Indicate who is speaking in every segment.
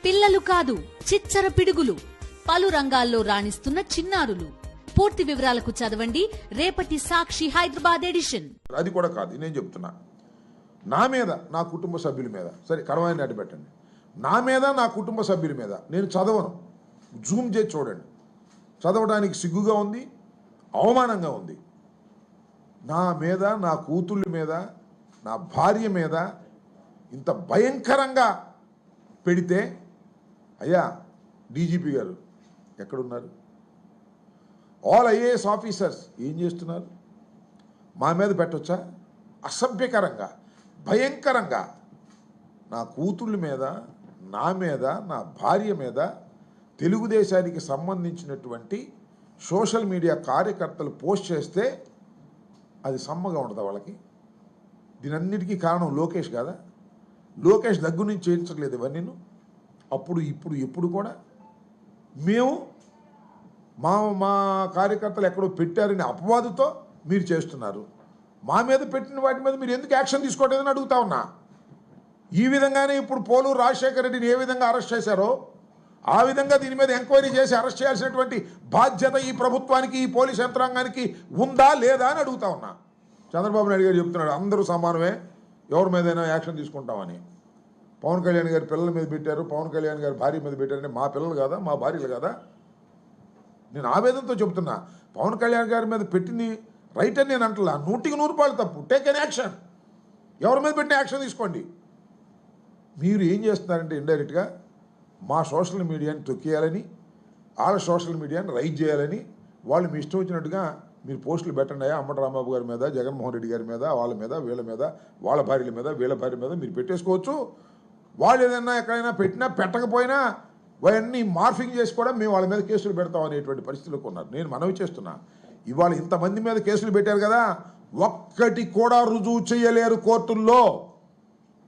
Speaker 1: పిల్లలు కాదు చిచ్చర పిడుగులు, పలు రంగాల్లో రాణిస్తున్న చిన్నారులు. పూర్తి వివరాలకు చదవండి రేపటి సాక్షి హైదరాబాద్ ఎడిషన్.
Speaker 2: అది కూడా కాదు, నేను చెప్తున్నా, నా మీద, నా కుటుంబ సభ్యుల మీద, సరే కడవాయిని అడ్డు పెట్టండి, నా మీద, నా కుటుంబ సభ్యుల మీద నేను చదవను. జూమ్ చేసి చూడండి, చదవడానికి సిగ్గుగా ఉంది, అవమానంగా ఉంది. నా మీద, నా కూతుళ్ళ మీద, నా భార్య మీద ఇంత భయంకరంగా పెడితే, అయ్యా డీజీపీ గారు ఎక్కడున్నారు? ఆల్ ఐఏఎస్ ఆఫీసర్స్ ఏం చేస్తున్నారు? మా మీద పెట్టొచ్చా? అసభ్యకరంగా, భయంకరంగా నా కూతుళ్ళ మీద, నా మీద, నా భార్య మీద తెలుగుదేశానికి సంబంధించినటువంటి సోషల్ మీడియా కార్యకర్తలు పోస్ట్ చేస్తే అది సమ్మగా ఉండదు వాళ్ళకి. దీనన్నిటికీ కారణం లోకేష్ కాదా? లోకేష్ దగ్గర నుంచి చేయించట్లేదు ఇవన్నీ. అప్పుడు ఇప్పుడు ఎప్పుడు కూడా మేము మా కార్యకర్తలు ఎక్కడో పెట్టారని అపవాదుతో మీరు చేస్తున్నారు. మా మీద పెట్టిన వాటి మీద మీరు ఎందుకు యాక్షన్ తీసుకోవట్లేదని అడుగుతా ఉన్నా. ఈ విధంగానే ఇప్పుడు పోలూరు రాజశేఖర రెడ్డిని ఏ విధంగా అరెస్ట్ చేశారో ఆ విధంగా దీని మీద ఎంక్వైరీ చేసి అరెస్ట్ చేయాల్సినటువంటి బాధ్యత ఈ ప్రభుత్వానికి, ఈ పోలీస్ యంత్రాంగానికి ఉందా లేదా అని అడుగుతా ఉన్నా. చంద్రబాబు నాయుడు గారు చెప్తున్నాడు అందరూ సమానమే, ఎవరి మీదైనా యాక్షన్ తీసుకుంటామని. పవన్ కళ్యాణ్ గారి పిల్లల మీద పెట్టారు, పవన్ కళ్యాణ్ గారి భార్య మీద పెట్టారంటే మా పిల్లలు కాదా, మా భార్యలు కాదా? నేను ఆవేదనతో చెప్తున్నా. పవన్ కళ్యాణ్ గారి మీద పెట్టింది రైట్ అని నేను అంటలా, 100% తప్పు. టేక్ ఎన్ యాక్షన్, ఎవరి మీద పెట్టిన యాక్షన్ తీసుకోండి. మీరు ఏం చేస్తున్నారంటే ఇండైరెక్ట్గా మా సోషల్ మీడియాని తొక్కేయాలని, వాళ్ళ సోషల్ మీడియాని రైజ్ చేయాలని వాళ్ళు మీ ఇష్టం వచ్చినట్టుగా మీరు పోస్టులు పెట్టండి. అంబటి రాంబాబు గారి మీద, జగన్మోహన్ రెడ్డి గారి మీద, వాళ్ళ మీద, వీళ్ళ మీద, వాళ్ళ భార్యల మీద, వీళ్ళ భార్య మీద మీరు పెట్టేసుకోవచ్చు. వాళ్ళు ఏదైనా ఎక్కడైనా పెట్టినా పెట్టకపోయినా అవన్నీ మార్ఫింగ్ చేసి కూడా మేము వాళ్ళ మీద కేసులు పెడతాం అనేటువంటి పరిస్థితులకు ఉన్నారు. నేను మనవి చేస్తున్నా, ఇవాళ ఇంతమంది మీద కేసులు పెట్టారు కదా, ఒక్కటి కూడా రుజువు చేయలేరు కోర్టుల్లో,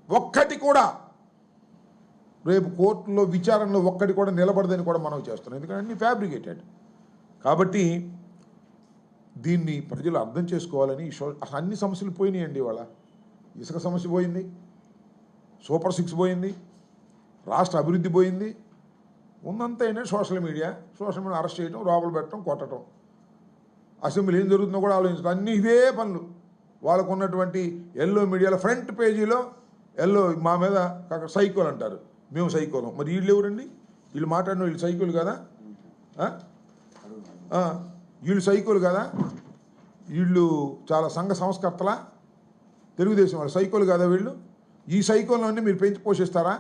Speaker 2: ఒక్కటి కూడా. రేపు కోర్టులో విచారణలో ఒక్కటి కూడా నిలబడదని కూడా మనవి చేస్తున్నాం, ఎందుకంటే అన్ని ఫ్యాబ్రికేటెడ్. కాబట్టి దీన్ని ప్రజలు అర్థం చేసుకోవాలని అన్ని సమస్యలు పోయినాయండి. ఇవాళ ఇసుక సమస్య పోయింది, సూపర్ 6 పోయింది, రాష్ట్ర అభివృద్ధి పోయింది. ఉన్నంత ఏంటంటే సోషల్ మీడియా అరెస్ట్ చేయడం, లోపల పెట్టడం, కొట్టడం. అసెంబ్లీ ఏం జరుగుతుందో కూడా ఆలోచించడం, అన్నీ ఇవే పనులు. వాళ్ళకు ఉన్నటువంటి ఎల్లో మీడియాలో ఫ్రంట్ పేజీలో ఎల్లో మా మీద సైకోలు అంటారు, మేము సైకోలం. మరి వీళ్ళు ఎవరండి? వీళ్ళు మాట్లాడిన వీళ్ళు సైకోలు కదా? వీళ్ళు సైకోలు కదా? వీళ్ళు చాలా సంఘ సంస్కర్తలా? తెలుగుదేశం వాళ్ళు సైకోలు కదా వీళ్ళు? ఈ సైకోలన్నీ మీరు పెంచి పోషిస్తారా?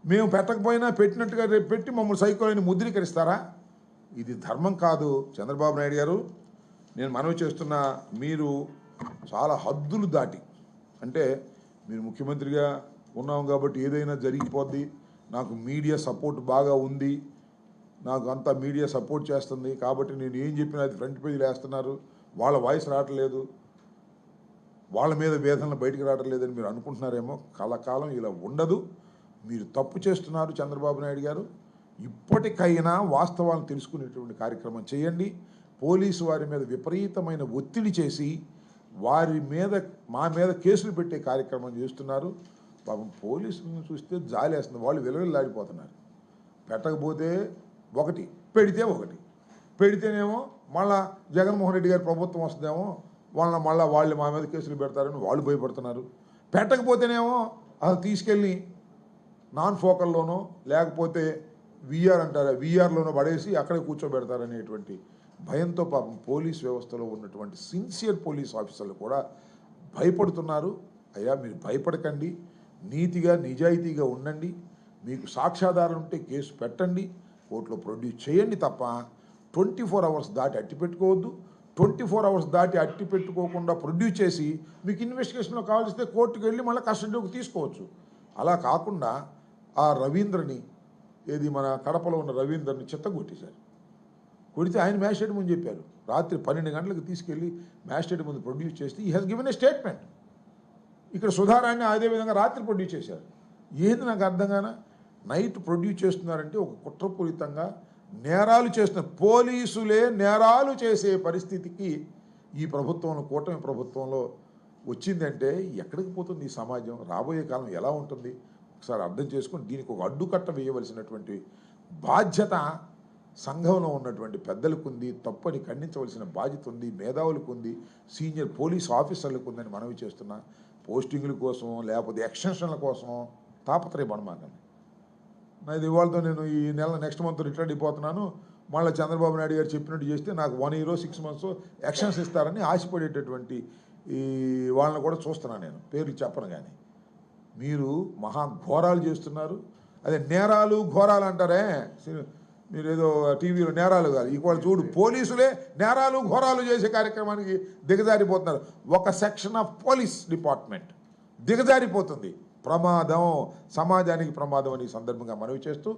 Speaker 2: మేము పెట్టకపోయినా పెట్టినట్టుగా రేపు పెట్టి మమ్మల్ని సైకోలని ముద్రీకరిస్తారా? ఇది ధర్మం కాదు. చంద్రబాబు నాయుడు గారు, నేను మనవి చేస్తున్నా, మీరు చాలా హద్దులు దాటి, అంటే మీరు ముఖ్యమంత్రిగా ఉన్నాం కాబట్టి ఏదైనా జరిగిపోద్ది, నాకు మీడియా సపోర్ట్ బాగా ఉంది, నాకు అంతా మీడియా సపోర్ట్ చేస్తుంది కాబట్టి నేను ఏం చెప్పినా అది ఫ్రంట్ పేజీలు వేస్తున్నారు, వాళ్ళ వాయిస్ రావట్లేదు, వాళ్ళ మీద వేదనలు బయటకు రావడం లేదని మీరు అనుకుంటున్నారేమో. కలకాలం ఇలా ఉండదు. మీరు తప్పు చేస్తున్నారు చంద్రబాబు నాయుడు గారు. ఇప్పటికైనా వాస్తవాలను తెలుసుకునేటువంటి కార్యక్రమం చేయండి. పోలీసు వారి మీద విపరీతమైన ఒత్తిడి చేసి వారి మీద, మా మీద కేసులు పెట్టే కార్యక్రమం చేస్తున్నారు. పాపం పోలీసులను చూస్తే జాలేస్తుంది, వాళ్ళు విలవిల్లాడిపోతున్నారు. పెట్టకపోతే ఒకటి, పెడితే ఒకటి. పెడితేనేమో మళ్ళా జగన్మోహన్ రెడ్డి గారి ప్రభుత్వం వస్తుందేమో, వాళ్ళు మా మీద కేసులు పెడతారని వాళ్ళు భయపడుతున్నారు. పెట్టకపోతేనేమో అది తీసుకెళ్ళి నాన్ ఫోకల్లోనో లేకపోతే వీఆర్ అంటారా, వీఆర్లోనో పడేసి అక్కడే కూర్చోబెడతారనేటువంటి భయంతో పాపం పోలీస్ వ్యవస్థలో ఉన్నటువంటి సిన్సియర్ పోలీస్ ఆఫీసర్లు కూడా భయపడుతున్నారు. అయ్యా మీరు భయపడకండి, నీతిగా నిజాయితీగా ఉండండి. మీకు సాక్ష్యాధారాలు ఉంటే కేసు పెట్టండి, కోర్టులో ప్రొడ్యూస్ చేయండి తప్ప 24 hours దాటి అట్టి పెట్టుకోవద్దు. 24 hours దాటి అట్టి పెట్టుకోకుండా ప్రొడ్యూస్ చేసి మీకు ఇన్వెస్టిగేషన్లో కావాల్సితే కోర్టుకు వెళ్ళి మళ్ళీ కస్టడీలోకి తీసుకోవచ్చు. అలా కాకుండా ఆ రవీంద్రని, ఏది మన కడపలో ఉన్న రవీంద్రని చిత్తగొట్టేశారు. కొడితే ఆయన మ్యాజిస్ట్రేట్ ముందు చెప్పారు, రాత్రి 12 గంటలకు తీసుకెళ్ళి మ్యాజిస్ట్రేట్ ముందు ప్రొడ్యూస్ చేస్తే ఈ హ్యాస్ గివెన్ ఏ స్టేట్మెంట్. ఇక్కడ సుధారాన్ని అదేవిధంగా రాత్రి ప్రొడ్యూస్ చేశారు. ఏది నాకు అర్థం కానా? నైట్ ప్రొడ్యూస్ చేస్తున్నారంటే ఒక కుట్రపూరితంగా నేరాలు చేస్తున్న పోలీసులే నేరాలు చేసే పరిస్థితికి ఈ ప్రభుత్వంలో, కూటమి ప్రభుత్వంలో వచ్చిందంటే ఎక్కడికి పోతుంది ఈ సమాజం? రాబోయే కాలం ఎలా ఉంటుంది? ఒకసారి అర్థం చేసుకొని దీనికి ఒక అడ్డుకట్ట వేయవలసినటువంటి బాధ్యత సంఘంలో ఉన్నటువంటి పెద్దలకు ఉంది. తప్పని ఖండించవలసిన బాధ్యత ఉంది, మేధావులకు ఉంది, సీనియర్ పోలీస్ ఆఫీసర్లకు ఉందని మనవి చేస్తున్నా. పోస్టింగ్ల కోసం లేకపోతే ఎక్స్టెన్షన్ల కోసం తాపత్రయపడమాకండి. నాది ఇవాళతో నేను ఈ నెల నెక్స్ట్ మంత్ రిటైర్డ్ అయిపోతున్నాను, మళ్ళీ చంద్రబాబు నాయుడు గారు చెప్పినట్టు చేస్తే నాకు 1 year 6 months ఎక్స్టెన్స్ ఇస్తారని ఆశపడేటటువంటి ఈ వాళ్ళని కూడా చూస్తున్నాను. నేను పేర్లు చెప్పను, కానీ మీరు మహా ఘోరాలు చేస్తున్నారు. అదే నేరాలు ఘోరాలు అంటారే, మీరు ఏదో టీవీలో నేరాలు కాదు, ఇవాళ చూడు పోలీసులే నేరాలు ఘోరాలు చేసే కార్యక్రమానికి దిగజారిపోతున్నారు. ఒక సెక్షన్ ఆఫ్ పోలీస్ డిపార్ట్మెంట్ దిగజారిపోతుంది. ప్రమాదం, సమాజానికి ప్రమాదం అని ఈ సందర్భంగా మనవి చేస్తూ